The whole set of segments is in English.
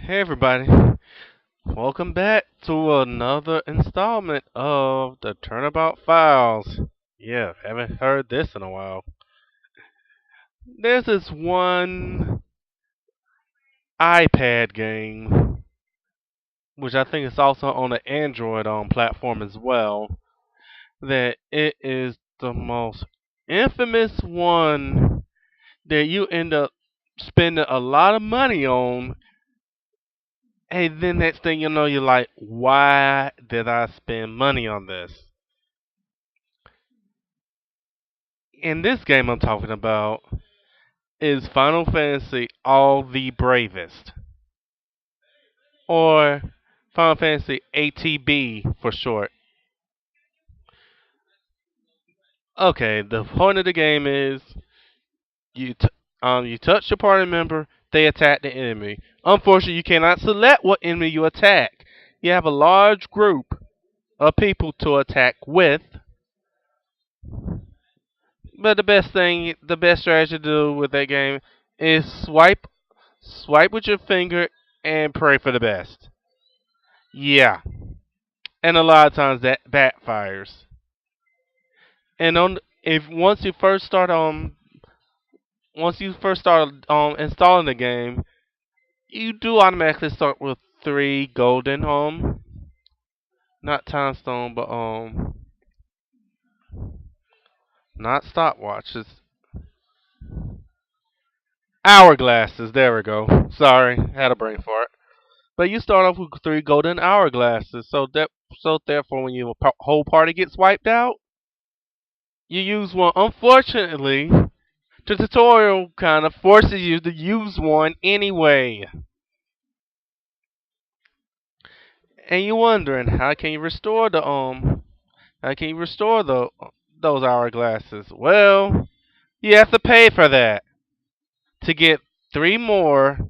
Hey everybody, welcome back to another installment of the Turnabout Files. Yeah, haven't heard this in a while. There's this one iPad game, which I think is also on the Android platform as well, that it is the most infamous one that you end up spending a lot of money on. And then next thing you know, you're like, why did I spend money on this? In this game I'm talking about is Final Fantasy All the Bravest, or Final Fantasy ATB for short. Okay, the point of the game is you touch your party member, they attack the enemy. Unfortunately, you cannot select what enemy you attack. You have a large group of people to attack with, but the best strategy to do with that game is swipe with your finger and pray for the best. Yeah, and a lot of times that backfires. And on if once you first start installing the game, you do automatically start with three golden not time stone, but not stopwatches, hourglasses. There we go. Sorry, had a brain fart. But you start off with three golden hourglasses, so therefore when your whole party gets wiped out, you use one. Unfortunately, the tutorial kind of forces you to use one anyway. And you're wondering how can you restore those hourglasses? Well, you have to pay for that. To get three more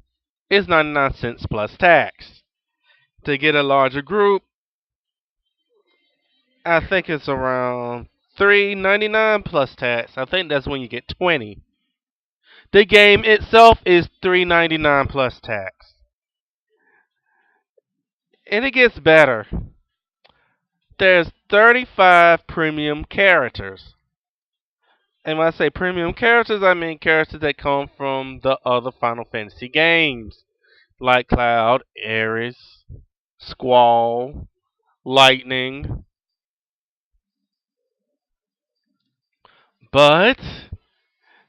is 99 cents plus tax. To get a larger group, I think it's around $3.99 plus tax. I think that's when you get 20. The game itself is $3.99 plus tax. And it gets better. There's 35 premium characters. And when I say premium characters, I mean characters that come from the other Final Fantasy games, like Cloud, Ares, Squall, Lightning. But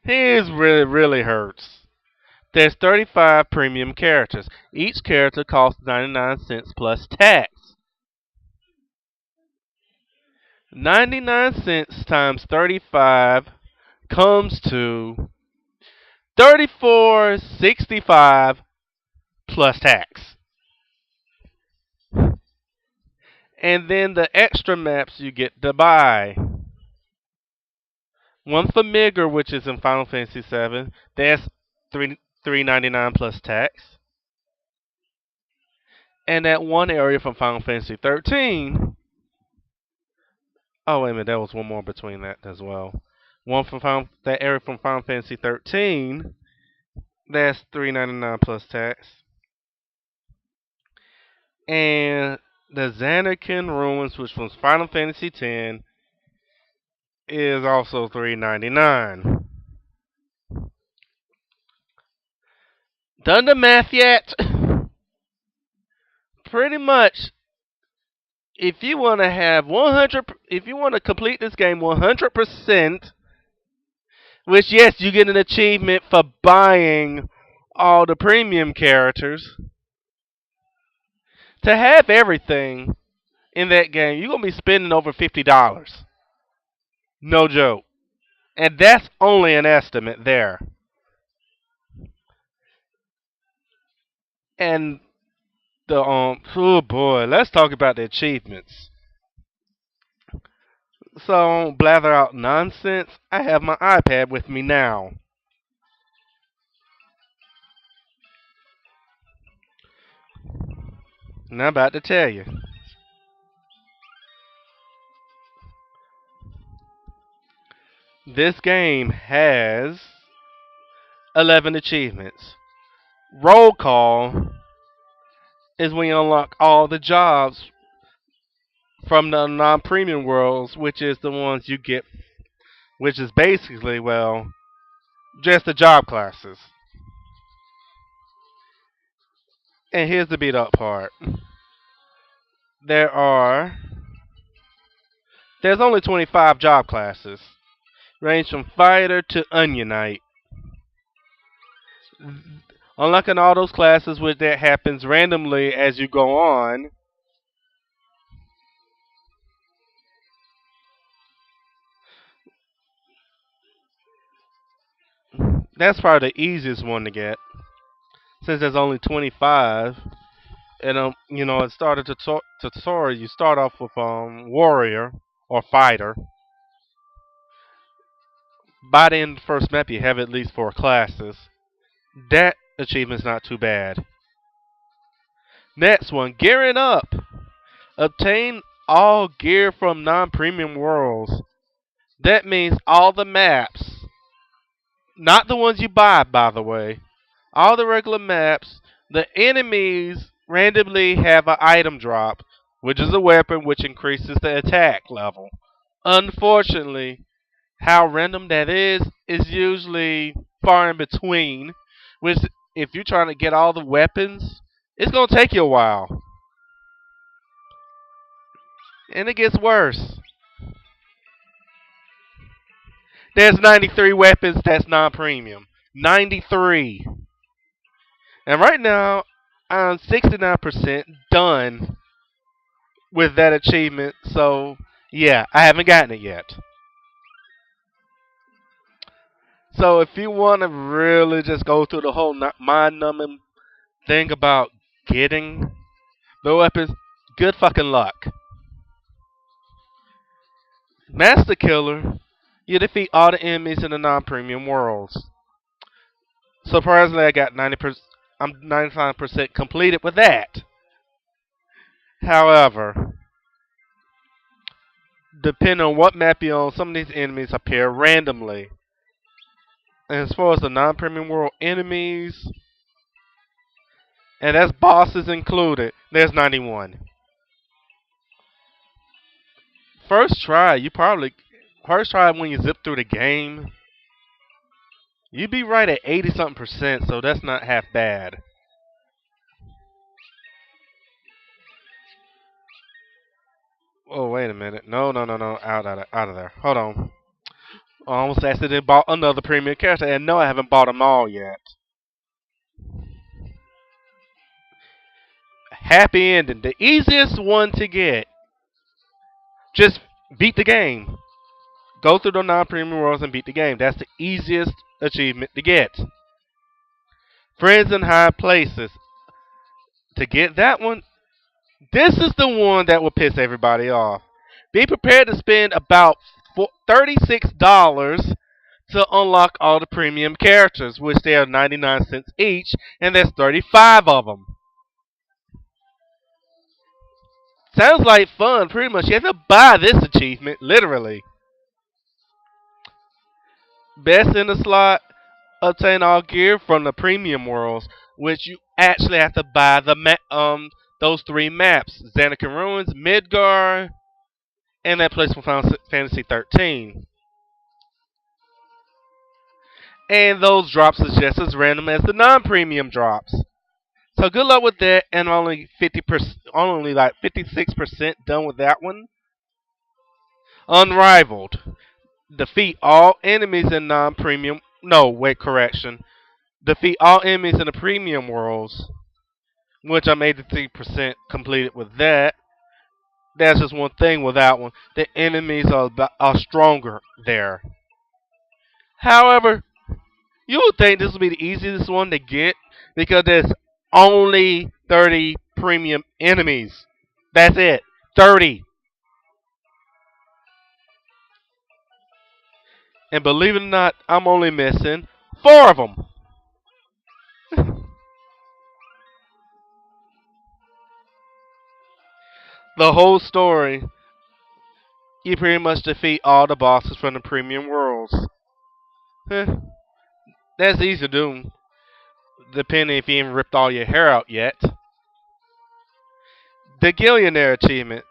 here's really hurts. There's 35 premium characters. Each character costs 99 cents plus tax. 99 cents times 35 comes to 34.65 plus tax. And then the extra maps you get to buy. One for Migger, which is in Final Fantasy VII. That's $3.99 plus tax. And that one area from Final Fantasy 13. Oh wait a minute, there was one more between that as well. That area from Final Fantasy 13. That's $3.99 plus tax. And the Xanarkand Ruins, which was Final Fantasy X, is also $3.99. Done the math yet? Pretty much, if you want to have 100, if you want to complete this game 100%, which yes, you get an achievement for buying all the premium characters. To have everything in that game, you're gonna be spending over $50. No joke. And that's only an estimate there. And the oh boy, let's talk about the achievements. So I don't blather out nonsense. I have my iPad with me now. And I'm about to tell you. This game has 11 achievements. Roll call is when you unlock all the jobs from the non-premium worlds, which is the ones you get, which is basically, well, just the job classes. And here's the beat up part. There are there's only 25 job classes, range from fighter to onionite. Unlocking all those classes, which that happens randomly as you go on. That's probably the easiest one to get, since there's only 25. And it started tutorial. You start off with warrior or fighter. By the end of the first map, you have at least 4 classes. That achievement's not too bad. Next one, gearing up. Obtain all gear from non-premium worlds. That means all the maps, not the ones you buy, by the way. All the regular maps, the enemies randomly have an item drop, which is a weapon which increases the attack level. Unfortunately, how random that is usually far in between. Which, if you're trying to get all the weapons, it's going to take you a while. And it gets worse. There's 93 weapons that's non-premium. 93. And right now, I'm 69% done with that achievement. So, yeah, I haven't gotten it yet. So, if you want to really just go through the whole mind-numbing thing about getting the weapons, good fucking luck. Master Killer, you defeat all the enemies in the non-premium worlds. Surprisingly, I got 90%. I'm 95% completed with that. However, depending on what map you're on, some of these enemies appear randomly. And as far as the non-premium world enemies, and that's bosses included, there's 91. First try when you zip through the game, you'd be right at 80 something percent, so that's not half bad. Oh, wait a minute. No, no, no, no. Out of there. Hold on. I almost accidentally bought another premium character, and no, I haven't bought them all yet. Happy ending. The easiest one to get. Just beat the game. Go through the non-premium worlds and beat the game. That's the easiest achievement to get. Friends in high places. To get that one, this is the one that will piss everybody off. Be prepared to spend about $36 to unlock all the premium characters, which they are 99 cents each, and there's 35 of them. Sounds like fun. Pretty much, you have to buy this achievement, literally. Best in the slot, obtain all gear from the premium worlds, which you actually have to buy those 3 maps: Zanakin Ruins, Midgar, and that place from Final Fantasy 13. And those drops is just as random as the non-premium drops. So good luck with that, and only like 56% done with that one. Unrivaled. Defeat all enemies in non-premium. No, wait, correction. Defeat all enemies in the premium worlds, which I'm 83% completed with that. That's just one thing with that one. The enemies are stronger there. However, you would think this would be the easiest one to get because there's only 30 premium enemies. That's it. 30. And believe it or not, I'm only missing 4 of them. The whole story, you pretty much defeat all the bosses from the premium worlds. That's easy to do, depending if you even ripped all your hair out yet. The Gillionaire achievement.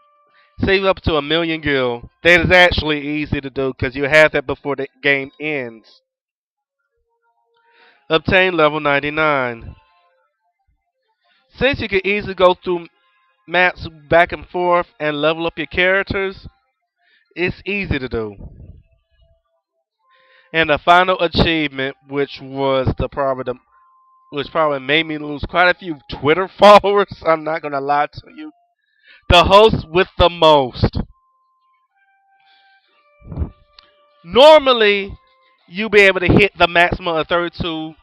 Save up to 1,000,000 gil. That is actually easy to do because you have that before the game ends. Obtain level 99. Since you can easily go through maps back and forth and level up your characters, it's easy to do. And the final achievement, which probably made me lose quite a few Twitter followers. I'm not gonna lie to you. The host with the most. Normally, you be able to hit the maximum of 32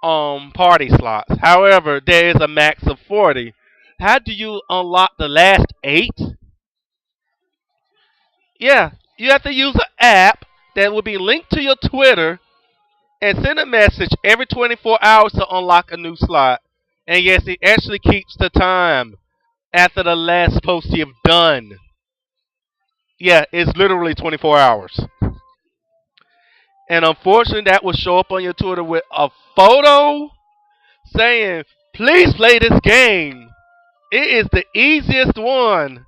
party slots. However, there is a max of 40. How do you unlock the last 8? Yeah, you have to use an app that will be linked to your Twitter and send a message every 24 hours to unlock a new slot. And yes, it actually keeps the time after the last post you've done. Yeah, it's literally 24 hours. And unfortunately, that will show up on your Twitter with a photo saying, please play this game. It is the easiest one.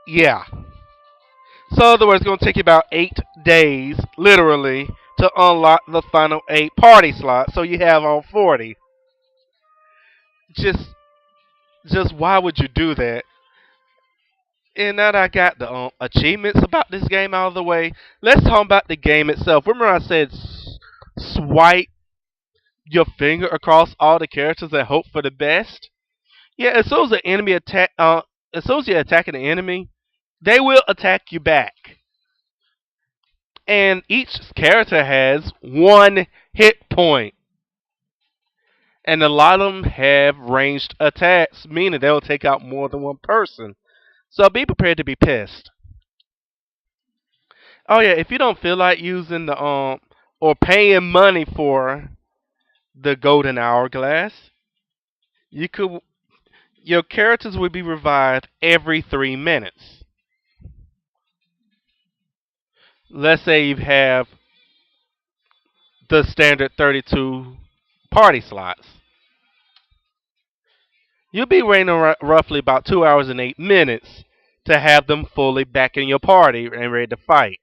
Yeah. So, in other words, it's going to take you about 8 days, literally, to unlock the final 8 party slots. So you have all 40. Just, just why would you do that? And now that I got the achievements about this game out of the way, let's talk about the game itself. Remember I said swipe your finger across all the characters and hope for the best? Yeah, as soon as you're attacking the enemy, they will attack you back. And each character has 1 hit point. And a lot of them have ranged attacks, meaning they'll take out more than one person. So be prepared to be pissed. Oh yeah, if you don't feel like using the or paying money for the golden hourglass, you could your characters will be revived every 3 minutes. Let's say you have the standard 32 party slots. You'll be waiting roughly about 2 hours and 8 minutes to have them fully back in your party and ready to fight.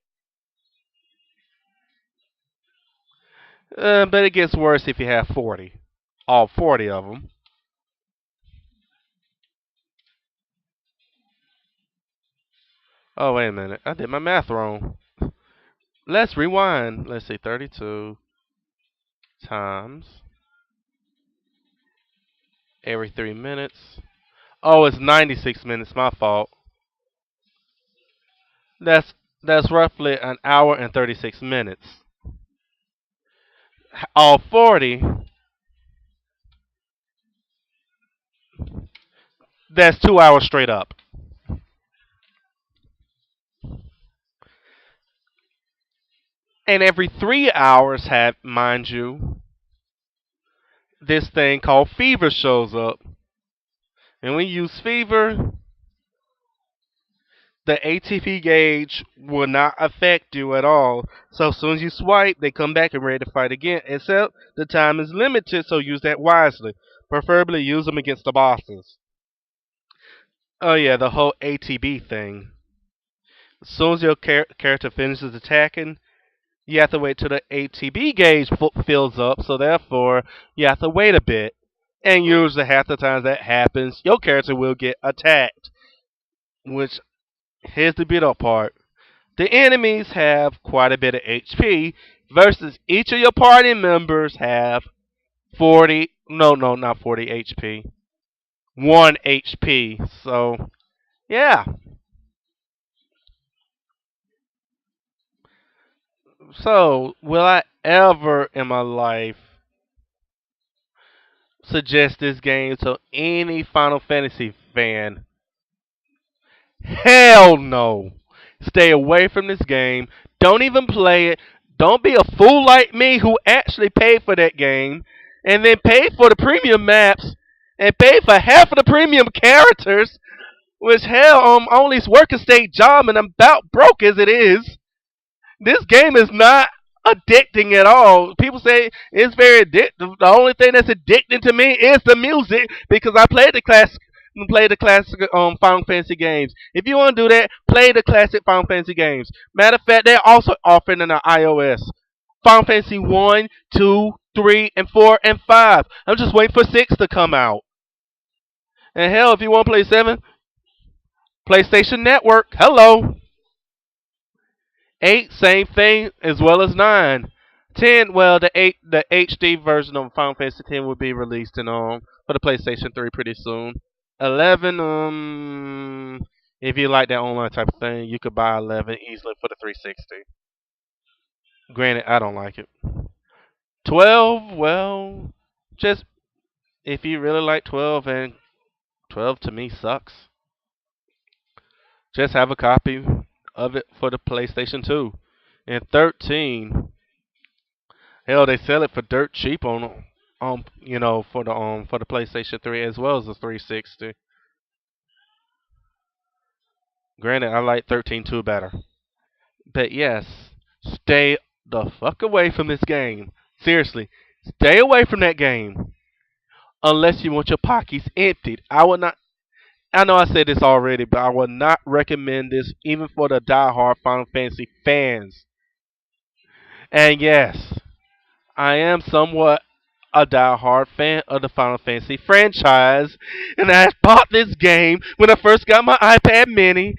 But it gets worse if you have 40. All 40 of them. Oh, wait a minute. I did my math wrong. Let's rewind. Let's see. 32 times every 3 minutes. Oh, it's 96 minutes. My fault. That's that's roughly an hour and 36 minutes. All 40, that's 2 hours straight up. And every 3 hours, have mind you, this thing called fever shows up. And when you use fever, the ATP gauge will not affect you at all. So as soon as you swipe, they come back and ready to fight again. Except the time is limited, so use that wisely. Preferably use them against the bosses. Oh yeah, the whole ATB thing. As soon as your character finishes attacking, you have to wait till the ATB gauge fills up. So therefore, you have to wait a bit. And usually half the times that happens, your character will get attacked. Which, here's the bitter part. The enemies have quite a bit of HP versus each of your party members have 40, no, not 40 HP. 1 HP. So, yeah. So, will I ever in my life suggest this game to any Final Fantasy fan? Hell no. Stay away from this game. Don't even play it. Don't be a fool like me who actually paid for that game and then paid for the premium maps and paid for half of the premium characters, which hell, only work a state job and I'm about broke as it is. This game is not addicting at all. People say it's very addictive. The only thing that's addicting to me is the music because I play the classic Final Fantasy games. If you want to do that, play the classic Final Fantasy games. Matter of fact, they're also offering on the iOS. Final Fantasy 1, 2, 3, and 4, and 5. I'm just waiting for 6 to come out. And hell, if you want to play 7, PlayStation Network. Hello. 8, same thing as well as 9. 10, well, the HD version of Final Fantasy 10 will be released in for the PlayStation 3 pretty soon. 11, if you like that online type of thing, you could buy 11 easily for the 360. Granted, I don't like it. 12, well, just if you really like 12, and 12 to me sucks, just have a copy of it for the PlayStation 2. And 13, hell, they sell it for dirt cheap for the PlayStation 3 as well as the 360. Granted, I like 13 2 better. But yes, stay the fuck away from this game. Seriously, stay away from that game unless you want your pockets emptied. I would not. I know I said this already, but I would not recommend this even for the die-hard Final Fantasy fans. And yes, I am somewhat a die-hard fan of the Final Fantasy franchise, and I bought this game when I first got my iPad Mini,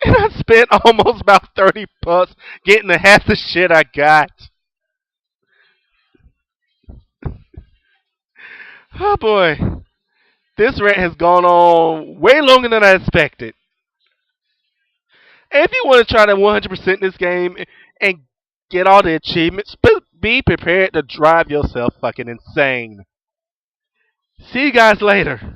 and I spent almost about 30 bucks getting the half the shit I got. Oh boy, this rant has gone on way longer than I expected. And if you want to try to 100% this game and get all the achievements, but be prepared to drive yourself fucking insane. See you guys later.